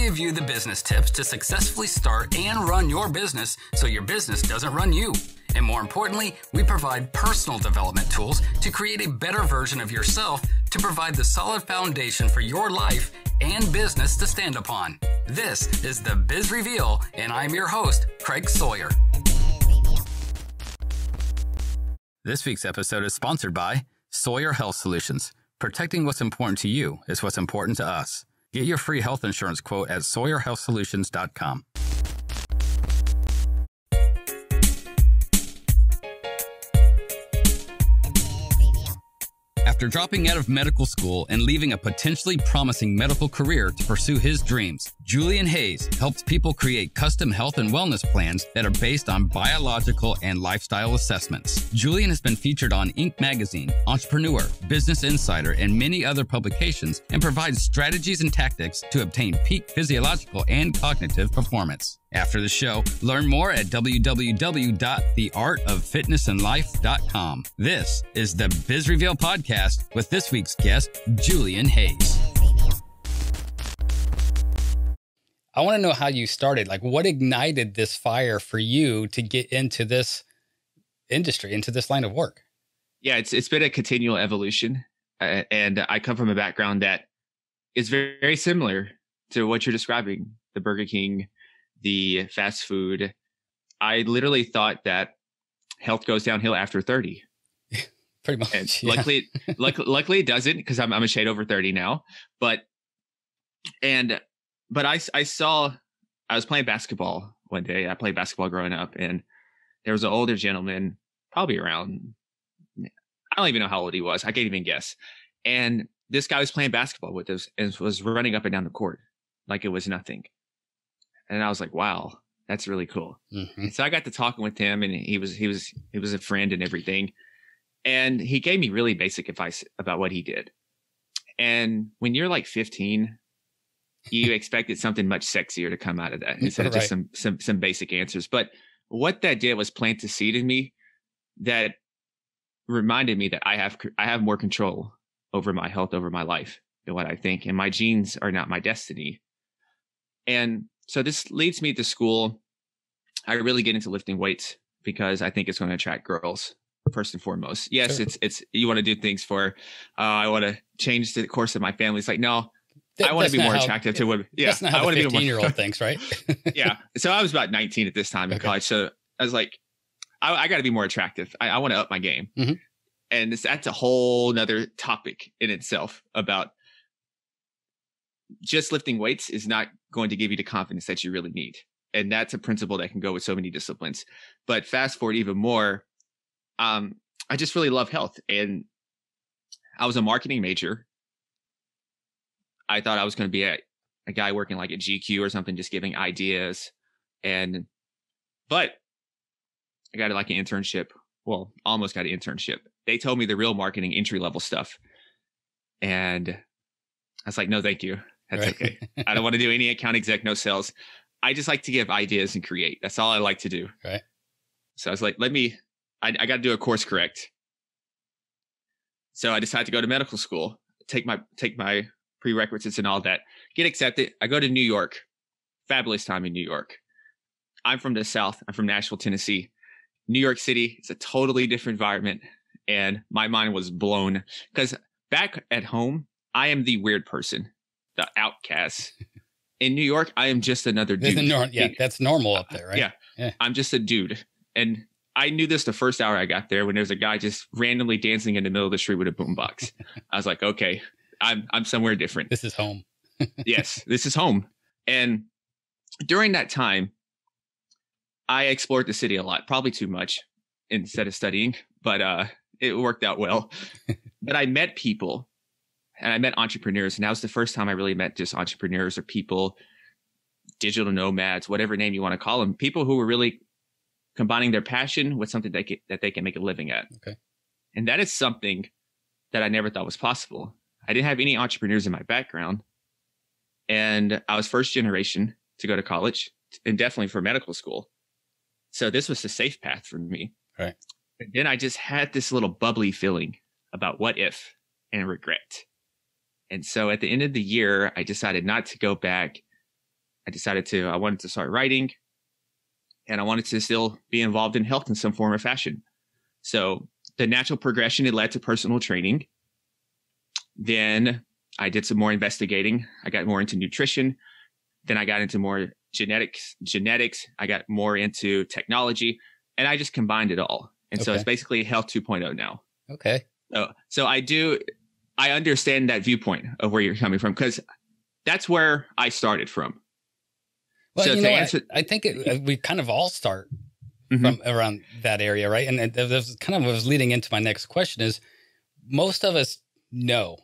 give you the business tips to successfully start and run your business so your business doesn't run you. And more importantly, we provide personal development tools to create a better version of yourself to provide the solid foundation for your life and business to stand upon. This is the Biz Reveal, and I'm your host, Craig Sawyer. This week's episode is sponsored by Sawyer Health Solutions. Protecting what's important to you is what's important to us. Get your free health insurance quote at SawyerHealthSolutions.com. After dropping out of medical school and leaving a potentially promising medical career to pursue his dreams, Julian Hayes helps people create custom health and wellness plans that are based on biological and lifestyle assessments. Julian has been featured on Inc. magazine, Entrepreneur, Business Insider, and many other publications, and provides strategies and tactics to obtain peak physiological and cognitive performance. After the show, learn more at www.theartoffitnessandlife.com. This is the Biz Reveal podcast with this week's guest, Julian Hayes. I want to know how you started. Like, what ignited this fire for you to get into this industry, into this line of work? Yeah, it's been a continual evolution. And I come from a background that is very, very similar to what you're describing, the Burger King, the fast food. I literally thought that health goes downhill after 30. Pretty much. And yeah. luckily it doesn't, because I'm a shade over 30 now. But I was playing basketball one day. I played basketball growing up, and there was an older gentleman, probably around, I don't even know how old he was. I can't even guess. And this guy was playing basketball with us and was running up and down the court like it was nothing. And I was like, wow, that's really cool. Mm-hmm. And so I got to talking with him, and he was a friend and everything. And he gave me really basic advice about what he did. And when you're like 15, you expected something much sexier to come out of that instead of just some basic answers. But what that did was plant a seed in me that reminded me that I have more control over my health, over my life than what I think. And my genes are not my destiny. And so this leads me to school. I really get into lifting weights because I think it's going to attract girls first and foremost. Yes, sure. It's you want to do things for, I want to change the course of my family. It's like, no, I want to be more attractive to women. Yeah, that's not how the 15-year-old thinks, right? Yeah. So I was about 19 at this time in college. So I was like, I got to be more attractive. I want to up my game. Mm-hmm. And that's a whole nother topic in itself about just lifting weights is not going to give you the confidence that you really need. And that's a principle that can go with so many disciplines. But fast forward even more, I just really love health. And I was a marketing major. I thought I was going to be a guy working like at GQ or something, just giving ideas. But I got like an internship. Well, almost got an internship. They told me the real marketing entry level stuff. And I was like, no, thank you. That's okay. I don't want to do any account exec, no sales. I just like to give ideas and create. That's all I like to do. Right. So I was like, I got to do a course correct. So I decided to go to medical school, take my prerequisites and all that, get accepted. I go to New York. Fabulous time in New York. I'm from the South. I'm from Nashville, Tennessee. New York City is a totally different environment. And my mind was blown because back at home, I am the weird person, the outcast. In New York, I am just another dude. That's normal up there, right? Yeah, I'm just a dude. And I knew this the first hour I got there when there was a guy just randomly dancing in the middle of the street with a boombox. I was like, okay, I'm somewhere different. This is home. Yes, this is home. And during that time, I explored the city a lot, probably too much instead of studying, but it worked out well. But I met people and I met entrepreneurs. And that was the first time I really met just entrepreneurs or people, digital nomads, whatever name you want to call them, people who were really combining their passion with something that they can make a living at. Okay. And that is something that I never thought was possible. I didn't have any entrepreneurs in my background. And I was first generation to go to college and definitely for medical school. So this was the safe path for me. Right. And then I just had this little bubbly feeling about what if and regret. And so at the end of the year, I decided not to go back I wanted to start writing, and I wanted to still be involved in health in some form or fashion. So the natural progression, it led to personal training. Then I did some more investigating. I got more into nutrition. Then I got into more genetics. I got more into technology, and I just combined it all. And so it's basically Health 2.0 now. Okay. So I understand that viewpoint of where you're coming from, because that's where I started from. Well, so I think we kind of all start from around that area, right? And that's kind of what was leading into my next question is most of us know,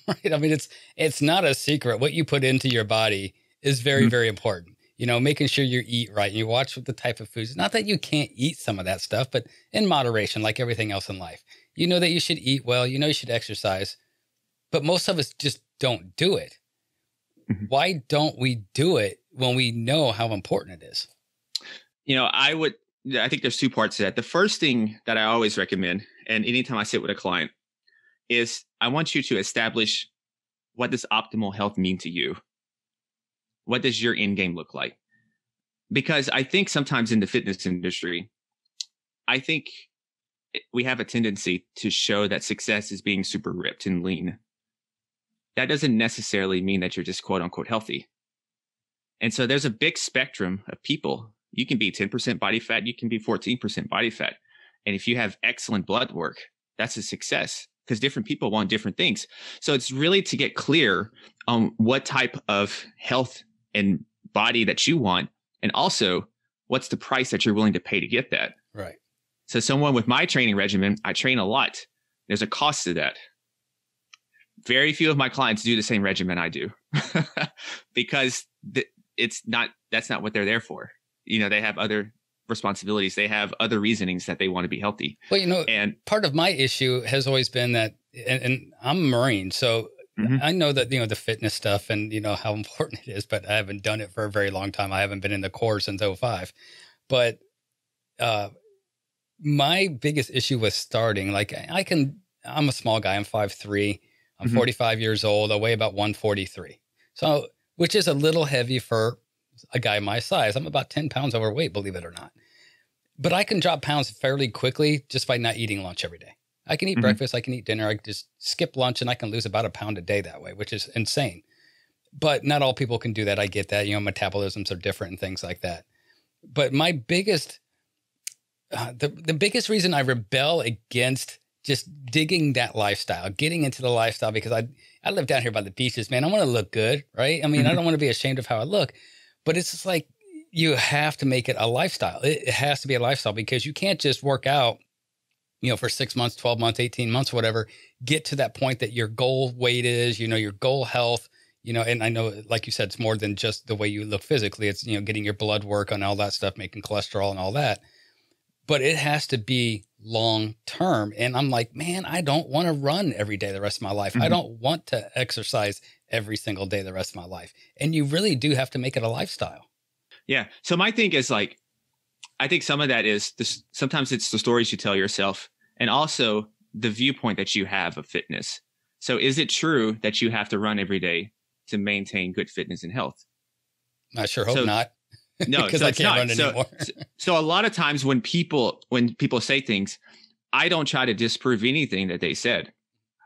right? I mean, it's not a secret. What you put into your body is very, very important. Making sure you eat right and you watch the type of foods. Not that you can't eat some of that stuff, but in moderation, like everything else in life. You know that you should eat well. You know you should exercise. But most of us just don't do it. Why don't we do it when we know how important it is? I think there's two parts to that. The first thing that I always recommend, and anytime I sit with a client, is I want you to establish, what does optimal health mean to you? What does your end game look like? Because I think sometimes in the fitness industry, I think we have a tendency to show that success is being super ripped and lean. That doesn't necessarily mean that you're just quote unquote healthy. And so there's a big spectrum of people. You can be 10% body fat. You can be 14% body fat. And if you have excellent blood work, that's a success, because different people want different things. So it's really to get clear on what type of health and body that you want. And also, what's the price that you're willing to pay to get that? Right. So someone with my training regimen, I train a lot. There's a cost to that. Very few of my clients do the same regimen I do because that's not what they're there for. They have other responsibilities. They have other reasonings that they want to be healthy. Well, and part of my issue has always been that, and I'm a Marine, so I know that, the fitness stuff and, how important it is, but I haven't done it for a very long time. I haven't been in the Corps since 2005. But my biggest issue was starting, I'm a small guy. I'm 5'3". I'm 45 years old. I weigh about 143. So, which is a little heavy for a guy my size. I'm about 10 pounds overweight, believe it or not. But I can drop pounds fairly quickly just by not eating lunch every day. I can eat breakfast. I can eat dinner. I can just skip lunch and I can lose about a pound a day that way, which is insane. But not all people can do that. I get that. Metabolisms are different and things like that. But my biggest, the biggest reason I rebel against just digging that lifestyle, getting into the lifestyle, because I live down here by the beaches, man. I want to look good, right? I mean, I don't want to be ashamed of how I look, but it's just like, you have to make it a lifestyle. It has to be a lifestyle, because you can't just work out, for 6 months, 12 months, 18 months, whatever, get to that point that your goal weight is, your goal health, and I know, like you said, it's more than just the way you look physically. It's, getting your blood work on all that stuff, making cholesterol and all that. But it has to be long term. And I'm like, man, I don't want to run every day the rest of my life. I don't want to exercise every single day the rest of my life. And you really do have to make it a lifestyle. Yeah. So my thing is I think some of that is sometimes it's the stories you tell yourself, and also the viewpoint that you have of fitness. So is it true that you have to run every day to maintain good fitness and health? I sure hope not. No, because I can't run anymore. So a lot of times when people say things, I don't try to disprove anything that they said.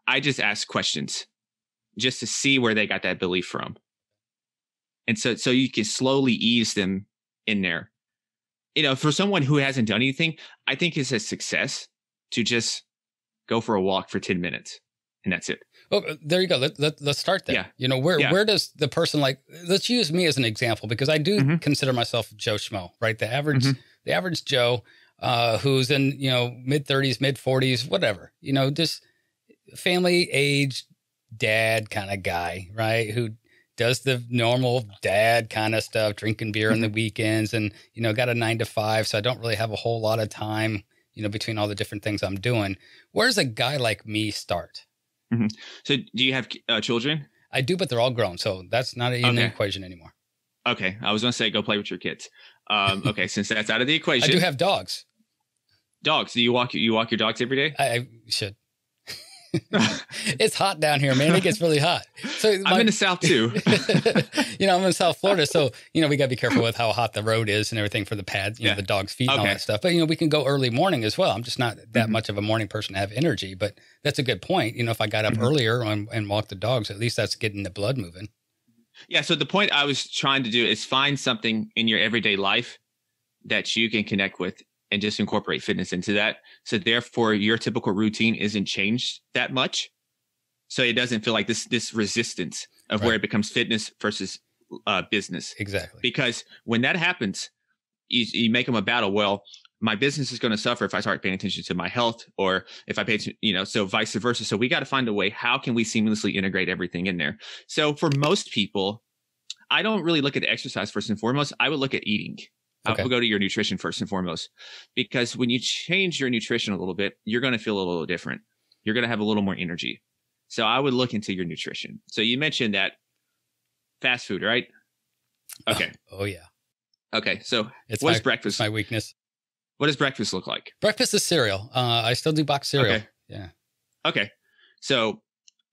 I just ask questions just to see where they got that belief from. And so you can slowly ease them in there. For someone who hasn't done anything, I think it's a success to just go for a walk for 10 minutes and that's it. Well, there you go. Let's start there. Yeah. Where does the person, let's use me as an example, because I do consider myself Joe Schmo, right? The average Joe, who's in, mid 30s, mid 40s, whatever, just family age dad kind of guy, right? Who does the normal dad kind of stuff, drinking beer on the weekends and, got a 9 to 5. So I don't really have a whole lot of time, between all the different things I'm doing. Where does a guy like me start? So do you have children? I do, but they're all grown. So that's not in the equation anymore. Okay. I was going to say, go play with your kids. Okay. Since that's out of the equation. I do have dogs. Dogs. Do you walk your dogs every day? I should. It's hot down here, man. It gets really hot. So I'm in the South too. I'm in South Florida. So, we got to be careful with how hot the road is and everything for the pads, the dog's feet and all that stuff. But, we can go early morning as well. I'm just not that much of a morning person to have energy, but that's a good point. If I got up earlier and walked the dogs, at least that's getting the blood moving. Yeah. So the point I was trying to do is find something in your everyday life that you can connect with and just incorporate fitness into that. So therefore your typical routine isn't changed that much. So it doesn't feel like this resistance of where it becomes fitness versus business. Exactly. Because when that happens, you make them a battle. Well, my business is going to suffer if I start paying attention to my health, or if I pay attention, so vice versa. So we got to find a way. How can we seamlessly integrate everything in there? So for most people, I don't really look at exercise first and foremost. I would look at eating. I would go to your nutrition first and foremost, because when you change your nutrition a little bit, you're going to feel a little different. You're going to have a little more energy. So I would look into your nutrition. So you mentioned that fast food, right? Okay. Oh yeah. Okay. So what is breakfast? It's my weakness. What does breakfast look like? Breakfast is cereal. I still do box cereal. Okay. Yeah. Okay. So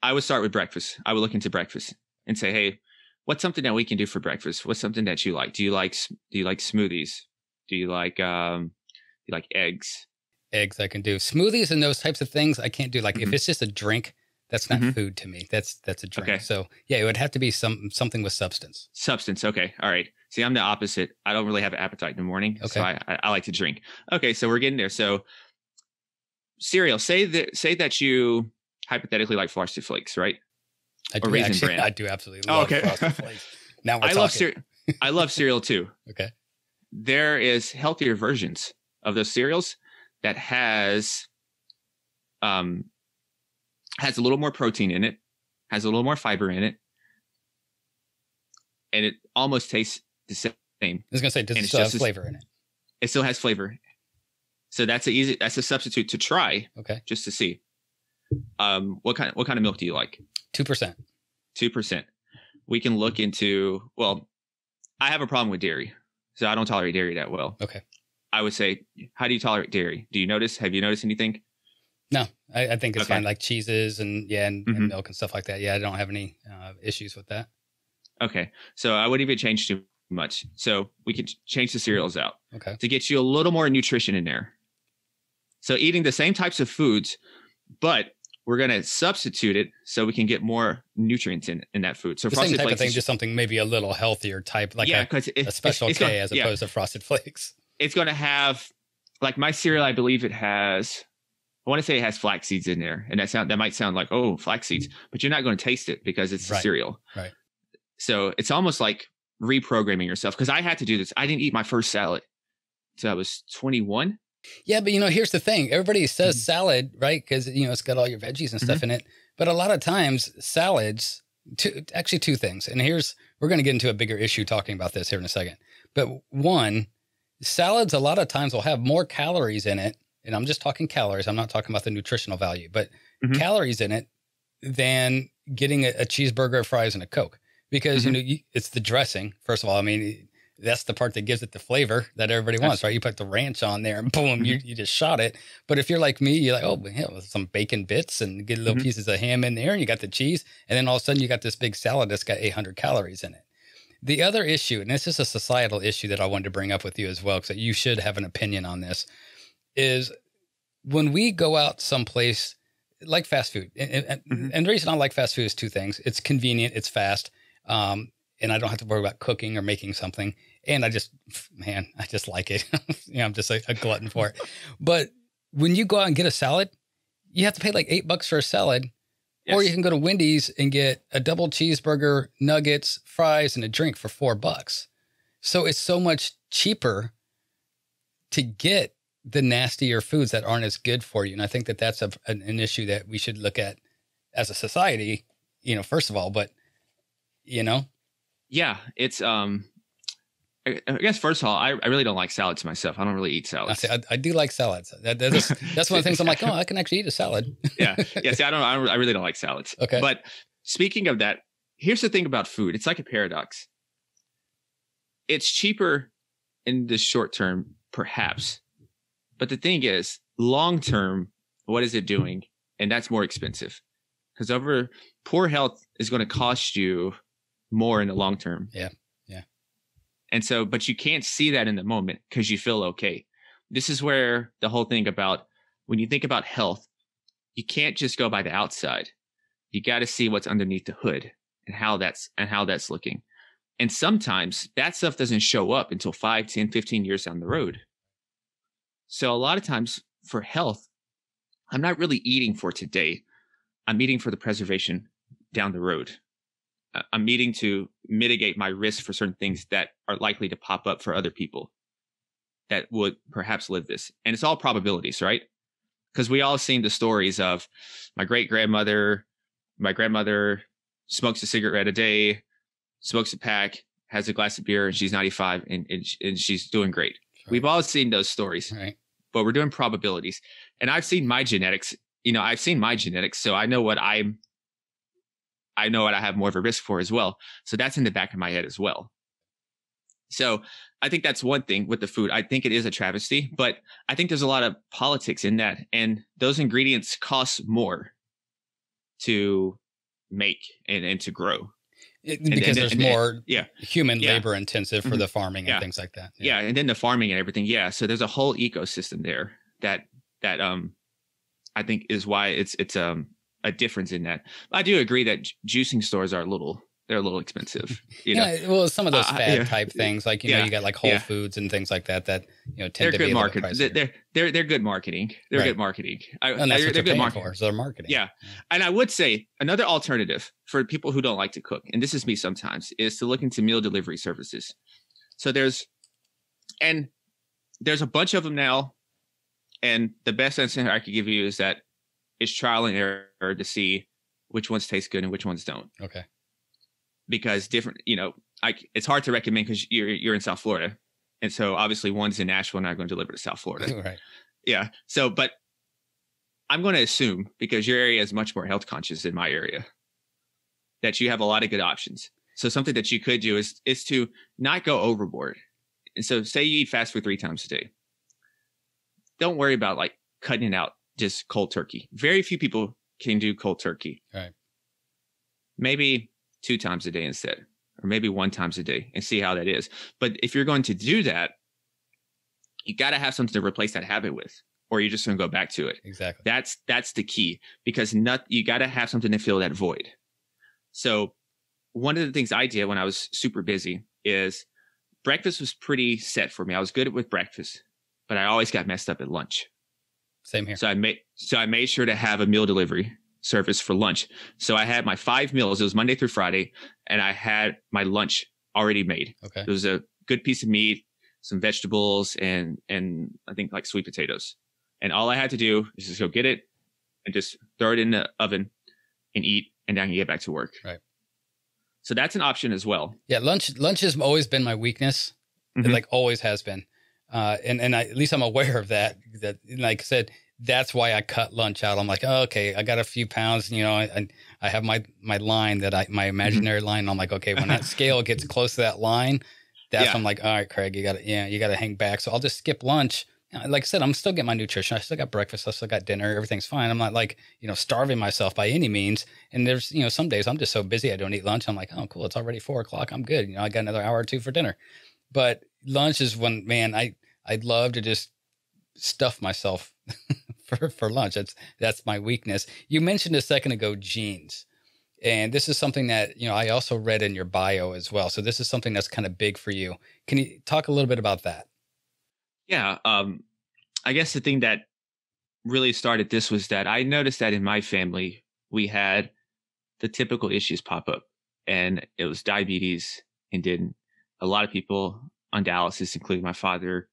I would start with breakfast. I would look into breakfast and say, hey, what's something that we can do for breakfast? What's something that you like? Do you like smoothies? Do you like eggs? Eggs I can do. Smoothies and those types of things I can't do. Like if it's just a drink, that's not food to me. That's a drink. Okay. So yeah, it would have to be something with substance. Substance. Okay. All right. See, I'm the opposite. I don't really have an appetite in the morning. Okay. So I like to drink. Okay. So we're getting there. So cereal, say that you hypothetically like Frosted Flakes, right? I do, actually, I do absolutely love Frosted Flakes. Now we're talking. I love cereal too. Okay. There is healthier versions of those cereals that has a little more protein in it, has a little more fiber in it, and it almost tastes the same. I was going to say, does it still have flavor in it? It still has flavor. So that's a substitute to try. Okay. Just to see. What kind of milk do you like? 2%. 2%. We can look into, well, I have a problem with dairy, so I don't tolerate dairy that well. Okay. I would say, how do you tolerate dairy? Have you noticed anything? No, I think it's fine. Like cheeses and milk and stuff like that. Yeah, I don't have any issues with that. Okay. So I wouldn't even change too much. So we could change the cereals out. Okay. To get you a little more nutrition in there. So eating the same types of foods, but we're going to substitute it so we can get more nutrients in that food. So the same type of thing, just something maybe a little healthier type, like a Special K as opposed to Frosted Flakes. It's going to have, like my cereal, I believe it has, I want to say it has flax seeds in there. And that might sound like, oh, flax seeds, but you're not going to taste it because it's a cereal. Right. So it's almost like reprogramming yourself. Because I had to do this. I didn't eat my first salad until I was 21. Yeah, but here's the thing. Everybody says salad, right? Because, it's got all your veggies and stuff in it. But a lot of times salads, two things. And we're going to get into a bigger issue talking about this here in a second. But one, salads a lot of times will have more calories in it. And I'm just talking calories. I'm not talking about the nutritional value, but calories in it than getting a cheeseburger, fries, and a Coke. Because, it's the dressing. First of all, that's the part that gives it the flavor that everybody wants, right? You put the ranch on there and boom, you just shot it. But if you're like me, you're like, oh, some bacon bits and get little pieces of ham in there and you got the cheese. And then all of a sudden you got this big salad that's got 800 calories in it. The other issue, and this is a societal issue that I wanted to bring up with you as well, because you should have an opinion on this, is when we go out someplace like fast food, and the reason I like fast food is two things. It's convenient, it's fast, and I don't have to worry about cooking or making something. And I just like it. I'm just a glutton for it. But when you go out and get a salad, you have to pay like $8 for a salad. Yes. Or you can go to Wendy's and get a double cheeseburger, nuggets, fries, and a drink for $4. So it's so much cheaper to get the nastier foods that aren't as good for you. And I think that that's an issue that we should look at as a society, first of all, but, Yeah, it's, I guess first of all, I really don't like salads myself. I don't really eat salads. I do like salads. That's one of the things I'm like, oh, I can actually eat a salad. Yeah. See, I really don't like salads. Okay. But speaking of that, here's the thing about food. It's like a paradox. It's cheaper in the short term, perhaps. But the thing is, long term, what is it doing? and that's more expensive because poor health is going to cost you more in the long term. Yeah. And so, but you can't see that in the moment because you feel okay. This is where the whole thing about when you think about health, you can't just go by the outside. You got to see what's underneath the hood and how that's looking. And sometimes that stuff doesn't show up until 5, 10, 15 years down the road. So a lot of times for health, I'm not really eating for today. I'm eating for the preservation down the road. I'm eating to mitigate my risk for certain things that are likely to pop up for other people that would perhaps live this. And it's all probabilities, right? Because we all seen the stories of my grandmother smokes a cigarette a day, smokes a pack, has a glass of beer, and she's 95 and she's doing great. Right. We've all seen those stories, right? But we're doing probabilities. And I've seen my genetics, so I know what I have more of a risk for as well. So that's in the back of my head as well. So I think that's one thing with the food. I think it is a travesty, but I think there's a lot of politics in that. And those ingredients cost more to make and to grow. Because there's more human labor intensive for mm-hmm. the farming and things like that. Yeah. And then the farming and everything. Yeah. So there's a whole ecosystem there that I think is why it's a difference in that. I do agree that juicing stores are a little expensive. Well, some of those fad type things, like you got like Whole Foods and things like that tend to be a little pricier. They're good marketing. They're good marketing. And that's what they're paying for. So they're marketing. Yeah, and I would say another alternative for people who don't like to cook, and this is me sometimes, is to look into meal delivery services. So there's a bunch of them now, and the best answer I could give you is that it's trial and error to see which ones taste good and which ones don't. Okay. Because it's hard to recommend because you're in South Florida. And so obviously one's in Nashville and I'm going to deliver to South Florida. Right. Yeah. So, but I'm going to assume because your area is much more health conscious than my area that you have a lot of good options. So something that you could do is to not go overboard. And so say you eat fast food 3 times a day. Don't worry about like cutting it out just cold turkey. Very few people can do cold turkey. Right. Maybe 2 times a day instead, or maybe 1 time a day and see how that is. But if you're going to do that, you got to have something to replace that habit with, or you're just going to go back to it. Exactly. That's the key because you got to have something to fill that void. So one of the things I did when I was super busy is breakfast was pretty set for me. I was good with breakfast, but I always got messed up at lunch. Same here. So I made sure to have a meal delivery service for lunch. So I had my 5 meals. It was Monday through Friday, and I had my lunch already made. Okay. It was a good piece of meat, some vegetables, and I think like sweet potatoes. And all I had to do is just go get it and just throw it in the oven and eat, and then I can get back to work. Right. So that's an option as well. Yeah, lunch has always been my weakness. Mm-hmm. It like always has been. And at least I'm aware of that. That, like I said, that's why I cut lunch out. I'm like, oh, okay, I got a few pounds. I have my line my imaginary line. And I'm like, okay, when that scale gets close to that line, that's when I'm like, all right, Craig, you got to hang back. So I'll just skip lunch. Like I said, I'm still getting my nutrition. I still got breakfast. I still got dinner. Everything's fine. I'm not like, starving myself by any means. And there's, some days I'm just so busy I don't eat lunch. I'm like, oh, cool. It's already 4:00. I'm good. I got another hour or 2 for dinner. But lunch is when, man, I'd love to just stuff myself for lunch. That's my weakness. You mentioned a second ago, genes. And this is something that, I also read in your bio as well. So this is something that's kind of big for you. Can you talk a little bit about that? Yeah. I guess the thing that really started this was that I noticed that in my family, we had the typical issues pop up, and it was diabetes, and then a lot of people on dialysis, including my father,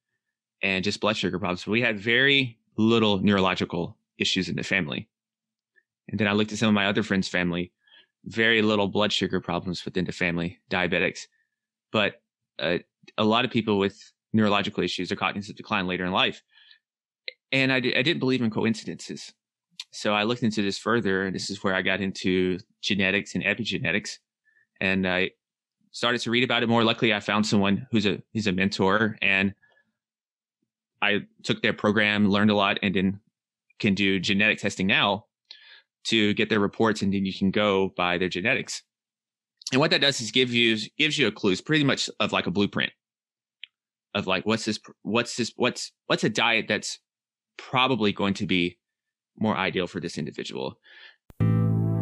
and just blood sugar problems. We had very little neurological issues in the family. And then I looked at some of my other friends' family, very little blood sugar problems within the family, diabetics. But a lot of people with neurological issues or cognitive decline later in life. And I didn't believe in coincidences. So I looked into this further, and this is where I got into genetics and epigenetics. And I started to read about it more. Luckily, I found someone who's a mentor, and I took their program, learned a lot, and then can do genetic testing now. to get their reports, and then you can go by their genetics. And what that does is gives you a clue. It's pretty much of like a blueprint of like, what's a diet that's probably going to be more ideal for this individual.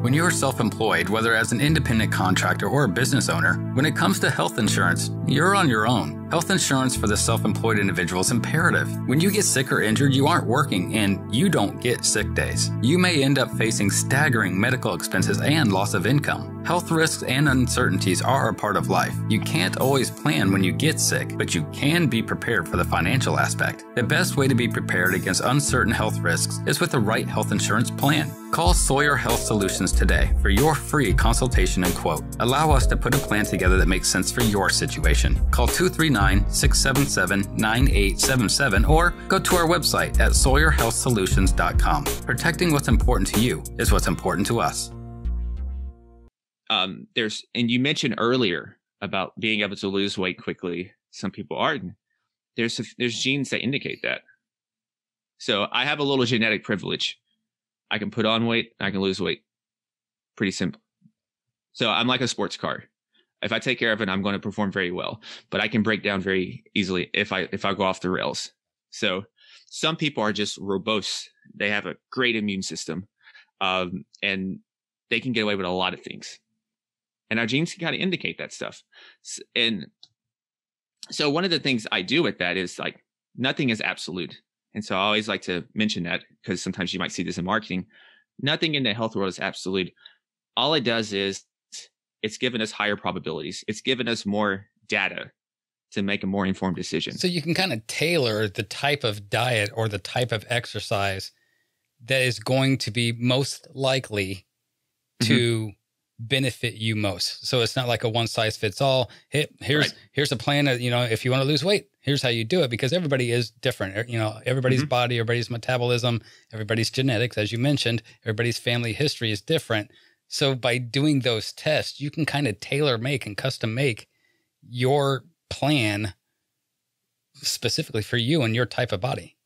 When you are self-employed, whether as an independent contractor or a business owner, when it comes to health insurance, you're on your own. Health insurance for the self-employed individual is imperative. When you get sick or injured, you aren't working and you don't get sick days. You may end up facing staggering medical expenses and loss of income. Health risks and uncertainties are a part of life. You can't always plan when you get sick, but you can be prepared for the financial aspect. The best way to be prepared against uncertain health risks is with the right health insurance plan. Call Sawyer Health Solutions today for your free consultation and quote. Allow us to put a plan together that makes sense for your situation. Call 239-677-9877 or go to our website at sawyerhealthsolutions.com. Protecting what's important to you is what's important to us. And you mentioned earlier about being able to lose weight quickly. Some people aren't. There's genes that indicate that. So I have a little genetic privilege. I can put on weight, I can lose weight. Pretty simple. So I'm like a sports car. If I take care of it, I'm going to perform very well, but I can break down very easily if I go off the rails. So some people are just robust. They have a great immune system, and they can get away with a lot of things. And our genes can kind of indicate that stuff. And so one of the things I do with that is like, nothing is absolute. And so I always like to mention that because sometimes you might see this in marketing. Nothing in the health world is absolute. All it does is it's given us higher probabilities. It's given us more data to make a more informed decision. So you can kind of tailor the type of diet or the type of exercise that is going to be most likely to benefit you most. So it's not like a one size fits all. Here's a plan that, if you want to lose weight, here's how you do it, because everybody is different. Everybody's body, everybody's metabolism, everybody's genetics, as you mentioned, everybody's family history is different. So by doing those tests, you can kind of tailor make and custom make your plan specifically for you and your type of body.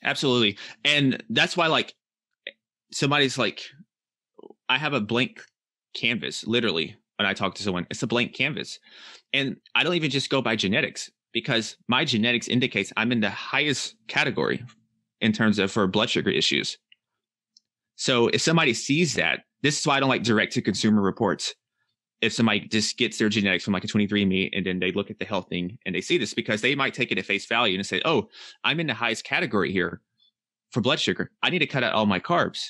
Absolutely. And that's why, like, somebody's like, I have a blank canvas, literally, when I talk to someone, it's a blank canvas. And I don't even just go by genetics, because my genetics indicates I'm in the highest category in terms of for blood sugar issues. So if somebody sees that, this is why I don't like direct to consumer reports. If somebody just gets their genetics from like a 23andMe and then they look at the health thing and they see this, because they might take it at face value and say, oh, I'm in the highest category here for blood sugar. I need to cut out all my carbs.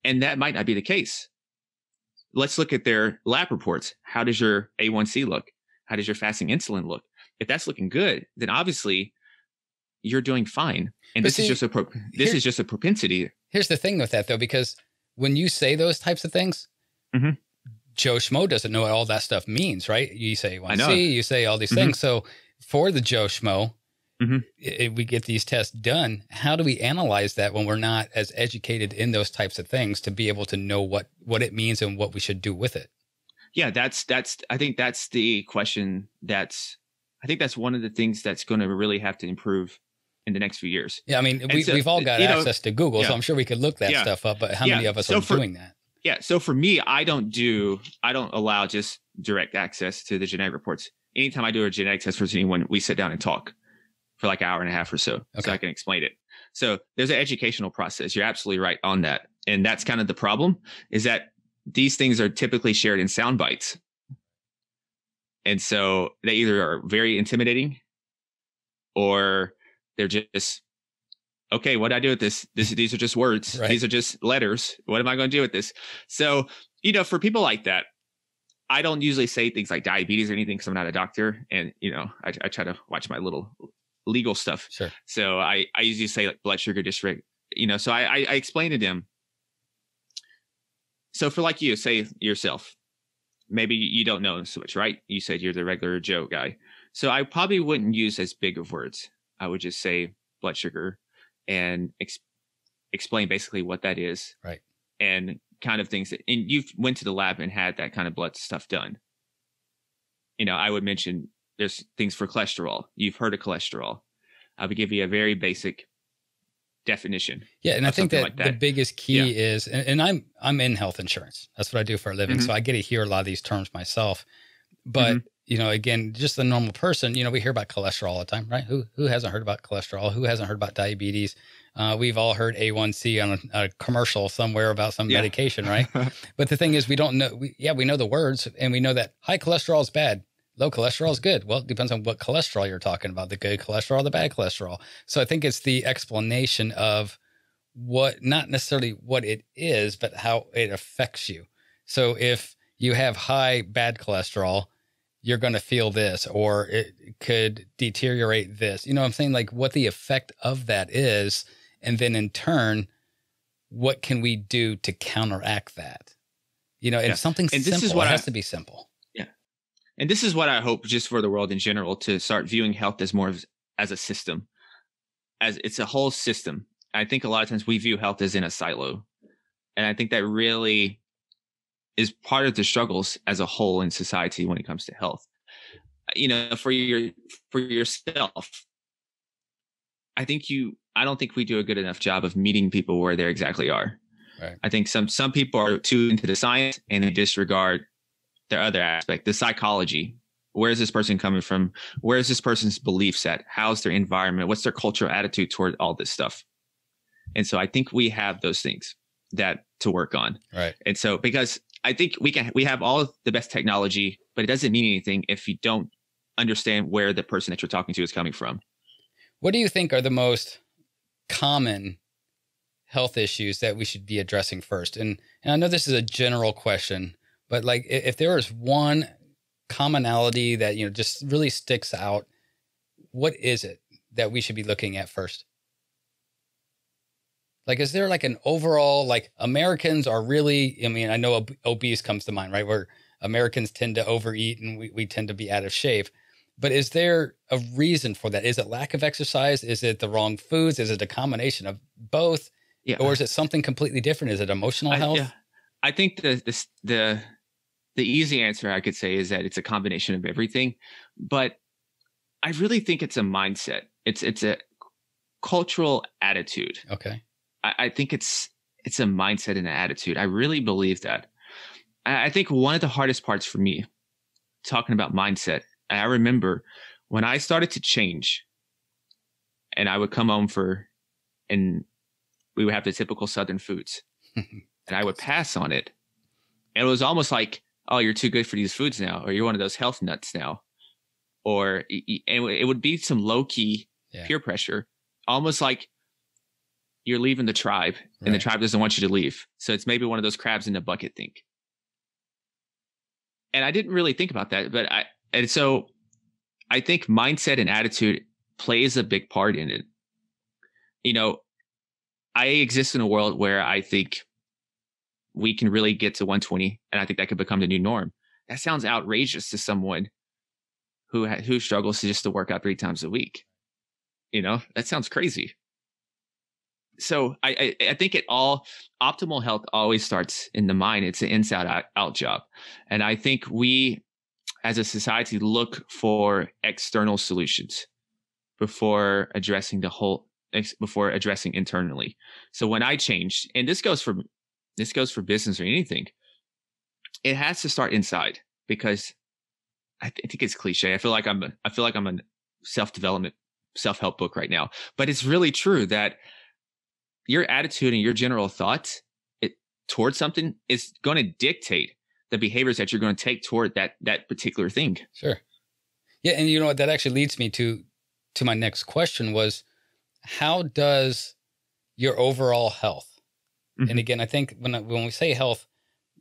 And that might not be the case. Let's look at their lab reports. How does your A1C look? How does your fasting insulin look? If that's looking good, then obviously you're doing fine. And this is just a propensity. Here's the thing with that, though, because when you say those types of things, Joe Schmo doesn't know what all that stuff means, right? You say A1C, you say all these things. So for the Joe Schmo, if we get these tests done, how do we analyze that when we're not as educated in those types of things to be able to know what it means and what we should do with it? Yeah, I think that's the question. I think that's one of the things that's going to really have to improve in the next few years. Yeah, I mean, we've all got access to Google, so I'm sure we could look that stuff up, but how many of us are doing that? Yeah, so for me, I don't allow just direct access to the genetic reports. Anytime I do a genetic test for anyone, we sit down and talk for like an hour and a half or so I can explain it. So there's an educational process. You're absolutely right on that. And that's kind of the problem, is that these things are typically shared in sound bites. And so they either are very intimidating or they're just, okay, what do I do with this? These are just words. Right. These are just letters. What am I going to do with this? So, for people like that, I don't usually say things like diabetes or anything because I'm not a doctor. And, I try to watch my little legal stuff. Sure. So I usually say like blood sugar dysregulation, so I explain to them. So for like you, say yourself, maybe you don't know so much, right? You said you're the regular Joe guy. So I probably wouldn't use as big of words. I would just say blood sugar and explain basically what that is. Right. And kind of things that, and you went to the lab and had that kind of blood stuff done. I would mention there's things for cholesterol. You've heard of cholesterol. I would give you a very basic definition. Yeah, and I think that, like that the biggest key is, and I'm in health insurance. That's what I do for a living, so I get to hear a lot of these terms myself. But again, just the normal person, we hear about cholesterol all the time, right? Who hasn't heard about cholesterol? Who hasn't heard about diabetes? We've all heard A1C on a commercial somewhere about some medication, right? But the thing is, we don't know. We know the words, and we know that high cholesterol is bad. Low cholesterol is good. Well, it depends on what cholesterol you're talking about, the good cholesterol, the bad cholesterol. So I think it's the explanation of not necessarily what it is, but how it affects you. So if you have high bad cholesterol, you're going to feel this, or it could deteriorate this. You know what I'm saying? Like what the effect of that is. And then in turn, what can we do to counteract that? And something simple, it has to be simple. And this is what I hope just for the world in general, to start viewing health as more as a system, as it's a whole system. I think a lot of times we view health as in a silo. And I think that really is part of the struggles as a whole in society when it comes to health. For yourself, I don't think we do a good enough job of meeting people where they exactly are. Right. I think some people are too into the science and they disregard their other aspect, the psychology. Where is this person coming from? Where is this person's belief set? How's their environment? What's their cultural attitude toward all this stuff? And so I think we have those things to work on. Right. And so, because I think we have all the best technology, but it doesn't mean anything if you don't understand where the person that you're talking to is coming from. What do you think are the most common health issues that we should be addressing first? And I know this is a general question, but like if there is one commonality that, just really sticks out, what is it that we should be looking at first? Like, is there like an overall, like Americans are really, I know obese comes to mind, right? Where Americans tend to overeat and we tend to be out of shape. But is there a reason for that? Is it lack of exercise? Is it the wrong foods? Is it a combination of both? Yeah. Or is it something completely different? Is it emotional health? I think the easy answer I could say is that it's a combination of everything, but I really think it's a mindset. It's a cultural attitude. Okay. I think it's a mindset and an attitude. I really believe that. I think one of the hardest parts for me talking about mindset, I remember when I started to change and I would come home and we would have the typical Southern foods and I would pass on it. And it was almost like, oh, you're too good for these foods now, or you're one of those health nuts now. And it would be some low key peer pressure, almost like you're leaving the tribe and the tribe doesn't want you to leave. So it's maybe one of those crabs in the bucket thing. And I didn't really think about that, so I think mindset and attitude plays a big part in it. I exist in a world where I think we can really get to 120, and I think that could become the new norm. That sounds outrageous to someone who struggles to work out 3 times a week. That sounds crazy. So I think optimal health always starts in the mind. It's an inside out job. And I think we as a society look for external solutions before addressing internally. So when I changed, and this goes for business or anything, it has to start inside, because I think it's cliche. I feel like I'm a self-development, self-help book right now, but it's really true that your attitude and your general thoughts towards something is going to dictate the behaviors that you're going to take toward that particular thing. Sure. Yeah. And you know what, that actually leads me to my next question was, how does your overall health, and again, I think when we say health,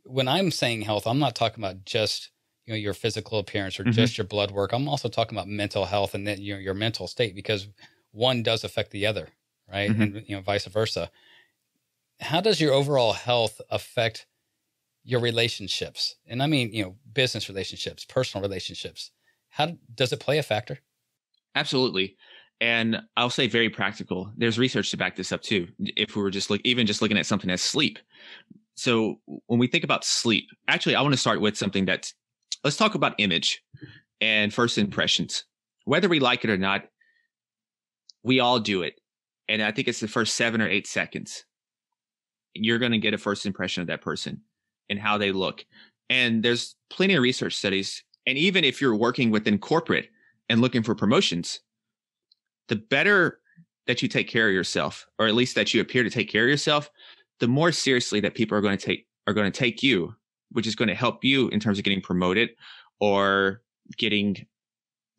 when I'm saying health, I'm not talking about just, your physical appearance or just your blood work. I'm also talking about mental health and then your mental state, because one does affect the other, right? And vice versa. How does your overall health affect your relationships? And I mean, business relationships, personal relationships. How does it play a factor? Absolutely. And I'll say very practical. There's research to back this up too. If we were just looking at something as sleep. So when we think about sleep, actually, I want to start with something let's talk about image and first impressions. Whether we like it or not, we all do it. And I think it's the first 7 or 8 seconds. You're going to get a first impression of that person and how they look. And there's plenty of research studies. And even if you're working within corporate and looking for promotions, the better that you take care of yourself, or at least that you appear to take care of yourself, the more seriously that people are going to take you, which is going to help you in terms of getting promoted or getting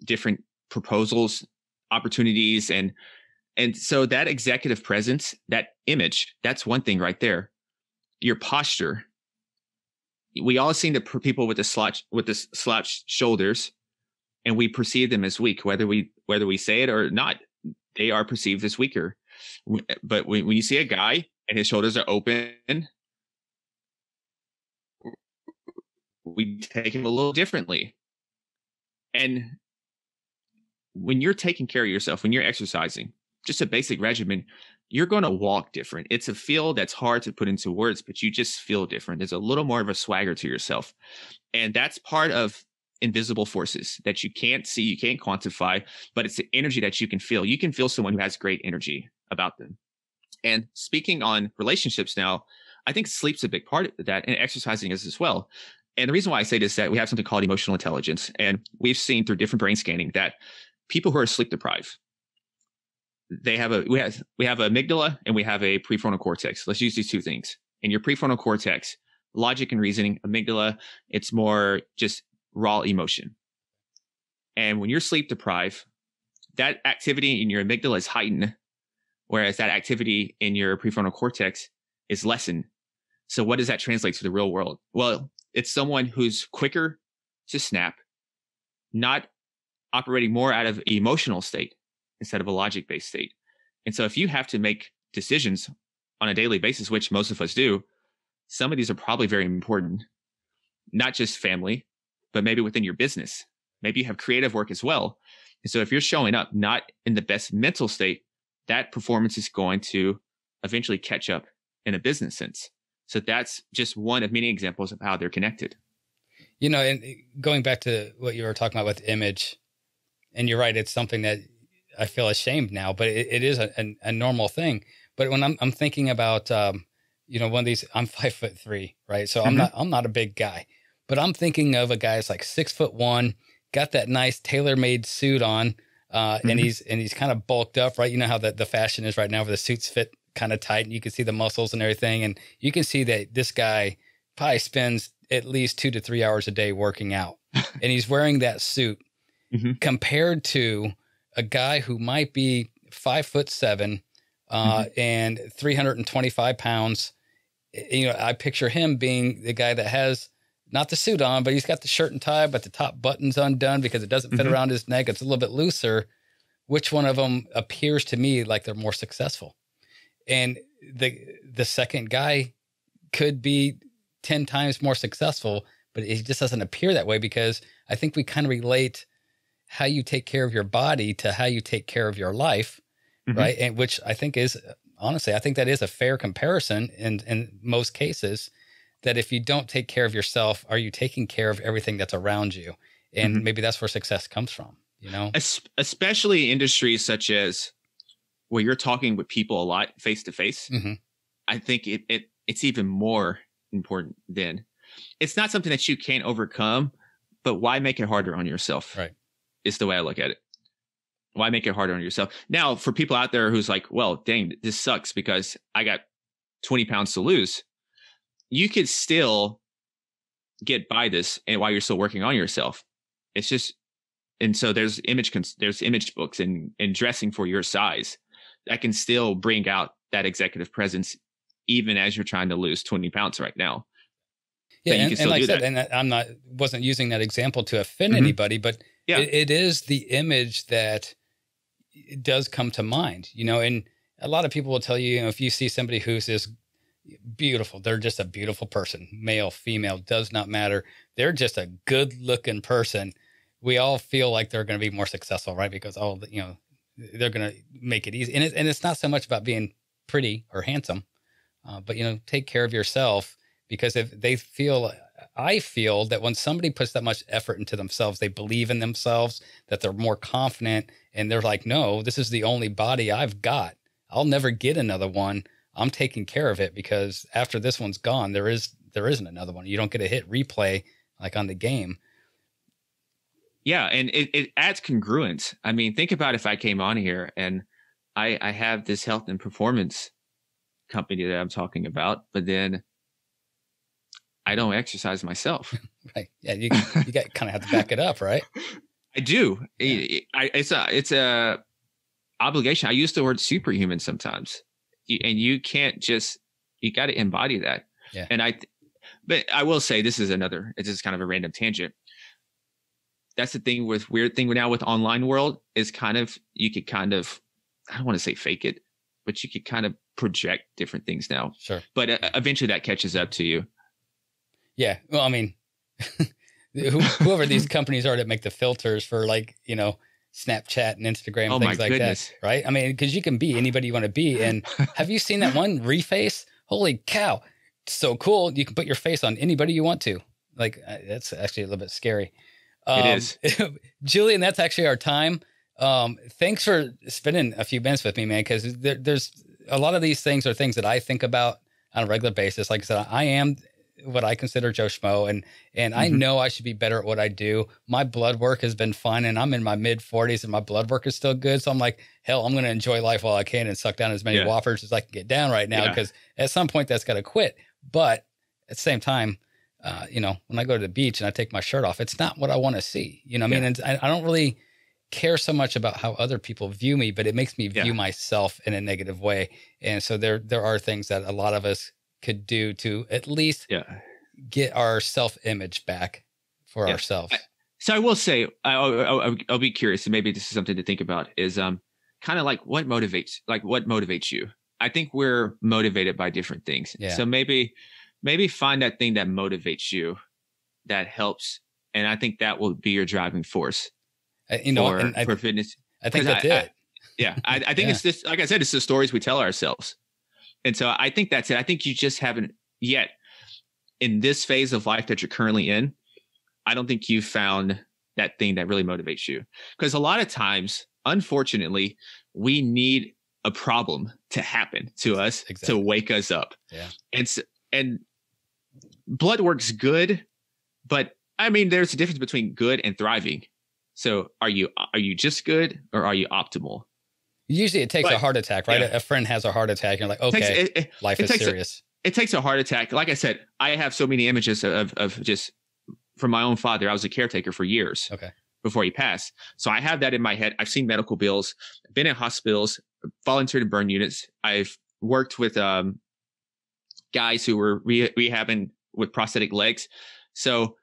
different proposals, opportunities. And so that executive presence, that image, that's one thing right there. Your posture. We all see the people with the slouched shoulders, and we perceive them as weak, whether we say it or not. They are perceived as weaker. But when you see a guy and his shoulders are open, we take him a little differently. And when you're taking care of yourself, when you're exercising, just a basic regimen, you're going to walk different. It's a feel that's hard to put into words, but you just feel different. There's a little more of a swagger to yourself. And that's part of invisible forces that you can't see, you can't quantify, but it's the energy that you can feel. You can feel someone who has great energy about them. And speaking on relationships now, I think sleep's a big part of that, and exercising is as well. And the reason why I say this is that we have something called emotional intelligence. And we've seen through different brain scanning that people who are sleep deprived, we have amygdala and we have a prefrontal cortex. Let's use these two things. In your prefrontal cortex, logic and reasoning. Amygdala, it's more just raw emotion. And when you're sleep deprived, that activity in your amygdala is heightened, whereas that activity in your prefrontal cortex is lessened. So what does that translate to the real world? Well, it's someone who's quicker to snap, not operating more out of emotional state instead of a logic-based state. And so if you have to make decisions on a daily basis, which most of us do, some of these are probably very important, not just family, but maybe within your business. Maybe you have creative work as well. And so if you're showing up not in the best mental state, that performance is going to eventually catch up in a business sense. So that's just one of many examples of how they're connected. You know, and going back to what you were talking about with image, and you're right, it's something that I feel ashamed now, but it is a normal thing. But when I'm thinking about, one of these, I'm 5'3", right? So I'm not a big guy, but I'm thinking of a guy that's like 6'1", got that nice tailor-made suit on, and he's kind of bulked up, right? You know how the fashion is right now, where the suits fit kind of tight, and you can see the muscles and everything, and you can see that this guy probably spends at least 2 to 3 hours a day working out, and he's wearing that suit compared to a guy who might be 5'7" and 325 pounds. You know, I picture him being the guy that has not the suit on, but he's got the shirt and tie, but the top button's undone because it doesn't fit around his neck. It's a little bit looser. Which one of them appears to me like they're more successful? And the second guy could be 10 times more successful, but it just doesn't appear that way, because I think we kind of relate how you take care of your body to how you take care of your life, right? And which I think is, honestly, I think that is a fair comparison in most cases, that if you don't take care of yourself, are you taking care of everything that's around you? And maybe that's where success comes from, you know? Especially industries such as where you're talking with people a lot face to face. I think it's even more important then. It's not something that you can't overcome, but why make it harder on yourself? Right. Is the way I look at it. Why make it harder on yourself? Now, for people out there who's like, well, dang, this sucks because I got 20 pounds to lose. You could still get by this, and while you're still working on yourself. It's just, and so there's image books and dressing for your size that can still bring out that executive presence, even as you're trying to lose 20 pounds right now. Yeah, and like I said, and I wasn't using that example to offend anybody, but it is the image that does come to mind, you know. And a lot of people will tell you, if you see somebody who's this beautiful, they're just a beautiful person, male, female, does not matter. They're just a good looking person. We all feel like they're going to be more successful, right? Because they're going to make it easy. And it's not so much about being pretty or handsome, but take care of yourself. Because if I feel that when somebody puts that much effort into themselves, they believe in themselves, that they're more confident, and they're like, no, this is the only body I've got. I'll never get another one. I'm taking care of it because after this one's gone, there isn't another one. You don't get a hit replay like on the game. Yeah. And it adds congruence. I mean, think about if I came on here and I have this health and performance company that I'm talking about, but then I don't exercise myself. Right. Yeah. You kind of have to back it up, right? I do. Yeah. It's a obligation. I use the word superhuman sometimes, and you can't just, you got to embody that. Yeah. But I will say it's just kind of a random tangent. That's the thing with weird thing now with online world is you could I don't want to say fake it, but you could kind of project different things now. Sure. But eventually that catches up to you. Yeah. Well, I mean, whoever these companies are that make the filters for like, Snapchat and Instagram, things like that. Right. I mean, because you can be anybody you want to be. And have you seen that one reface? Holy cow. It's so cool. You can put your face on anybody you want to. Like, that's actually a little bit scary. It is. Julian, that's actually our time. Thanks for spending a few minutes with me, man, because there's a lot of these things are things that I think about on a regular basis. Like I said, I am what I consider Joe Schmo, and I know I should be better at what I do. My blood work has been fine, and I'm in my mid-40s, and my blood work is still good. So I'm like, hell, I'm going to enjoy life while I can and suck down as many whoppers as I can get down right now, because at some point that's got to quit. But at the same time, when I go to the beach and I take my shirt off, it's not what I want to see. You know what I mean? And I don't really care so much about how other people view me, but it makes me view myself in a negative way. And so there are things that a lot of us could do to at least get our self-image back for ourselves. So I will say, I'll be curious, and maybe this is something to think about, is kind of like what motivates you. I think we're motivated by different things. Yeah. So maybe find that thing that motivates you, that helps. And I think that will be your driving force for fitness. I think that's it. I think it's this, like I said, it's the stories we tell ourselves. And so I think that's it. I think you just haven't yet, in this phase of life that you're currently in, I don't think you've found that thing that really motivates you. Because a lot of times, unfortunately, we need a problem to happen to us to wake us up. Yeah. And blood work's good, but I mean, there's a difference between good and thriving. So are you just good, or are you optimal? Usually it takes a heart attack, right? Yeah. A friend has a heart attack. And you're like, okay, life is serious. It takes a heart attack. Like I said, I have so many images of just from my own father. I was a caretaker for years before he passed. So I have that in my head. I've seen medical bills, been in hospitals, volunteered in burn units. I've worked with guys who were rehabbing with prosthetic legs. So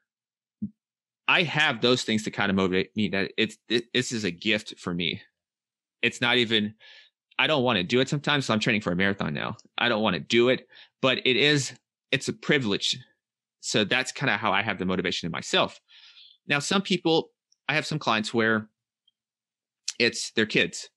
I have those things to kind of motivate me, that this is a gift for me. It's not even, I don't want to do it sometimes. So I'm training for a marathon now. I don't want to do it, but it's a privilege. So that's kind of how I have the motivation in myself. Now, some people, I have some clients where it's their kids,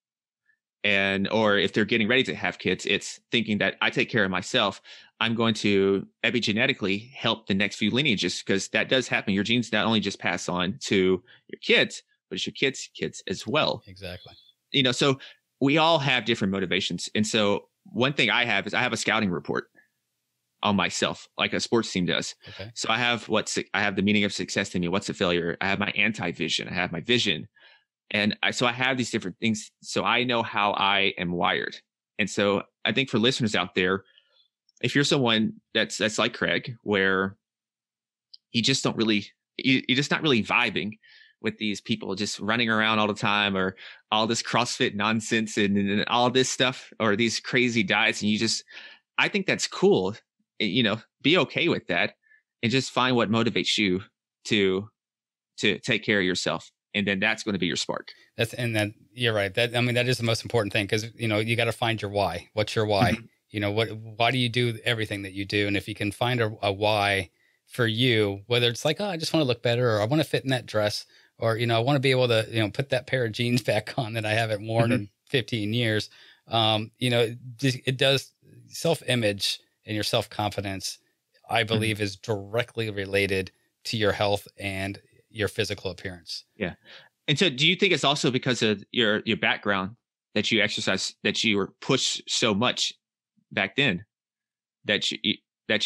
or if they're getting ready to have kids, it's thinking that I take care of myself. I'm going to epigenetically help the next few lineages, because that does happen. Your genes not only just pass on to your kids, but it's your kids' kids as well. Exactly. So we all have different motivations. And so one thing I have is I have a scouting report on myself, like a sports team does. Okay. So I have the meaning of success to me. What's a failure? I have my anti-vision. I have my vision. And so I have these different things. So I know how I am wired. And so I think for listeners out there, if you're someone that's like Craig, where you're just not really vibing with these people just running around all the time, or all this CrossFit nonsense and all this stuff, or these crazy diets, and I think that's cool. Be okay with that, and just find what motivates you to take care of yourself. And then that's going to be your spark. You're right. That is the most important thing, because, you got to find your why. What's your why? Why do you do everything that you do? And if you can find a why for you, whether it's like, oh, I just want to look better, or I want to fit in that dress, or, I want to be able to, put that pair of jeans back on that I haven't worn in 15 years. It does, self-image and your self-confidence, I believe, is directly related to your health and your physical appearance. Yeah. And so do you think it's also because of your background that you exercise, that you were pushed so much back then that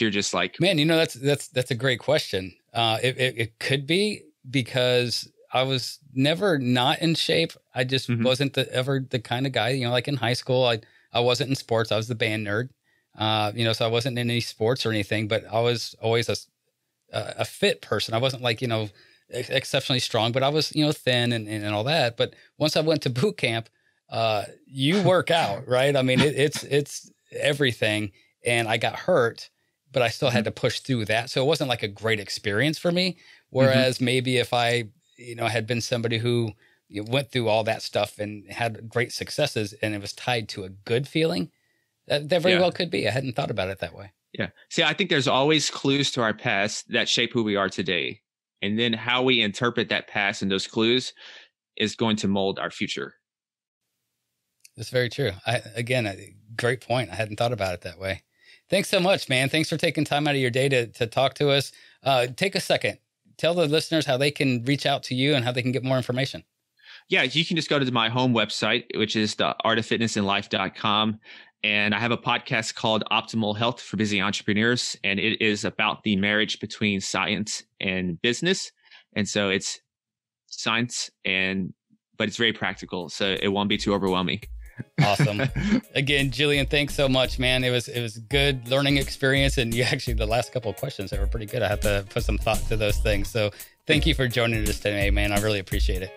you're just like, man, that's a great question. It could be because I was never not in shape. I just wasn't ever the kind of guy, like in high school, I wasn't in sports. I was the band nerd, so I wasn't in any sports or anything, but I was always a fit person. I wasn't like, exceptionally strong, but I was, thin and all that. But once I went to boot camp, you work out, right? I mean, it's everything. And I got hurt, but I still had to push through that. So it wasn't like a great experience for me. Whereas maybe if I, had been somebody who went through all that stuff and had great successes and it was tied to a good feeling, that very well could be. I hadn't thought about it that way. Yeah. See, I think there's always clues to our past that shape who we are today. And then how we interpret that past and those clues is going to mold our future. That's very true. Again, a great point. I hadn't thought about it that way. Thanks so much, man. Thanks for taking time out of your day to talk to us. Take a second. Tell the listeners how they can reach out to you and how they can get more information. Yeah, you can just go to my home website, which is theartoffitnessandlife.com. And I have a podcast called Optimal Health for Busy Entrepreneurs. And it is about the marriage between science and business. And so it's science, but it's very practical. So it won't be too overwhelming. Awesome. Again, Julian, thanks so much, man. It was good learning experience. And the last couple of questions, they were pretty good. I had to put some thought to those things. So thank you for joining us today, man. I really appreciate it.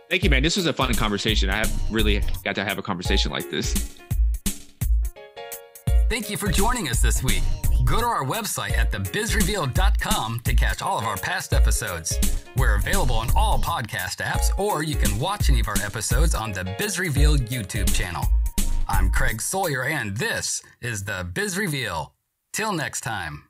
Thank you, man. This was a fun conversation. I have really got to have a conversation like this. Thank you for joining us this week. Go to our website at thebizreveal.com to catch all of our past episodes. We're available on all podcast apps, or you can watch any of our episodes on the Biz Reveal YouTube channel. I'm Craig Sawyer, and this is the Biz Reveal. Till next time.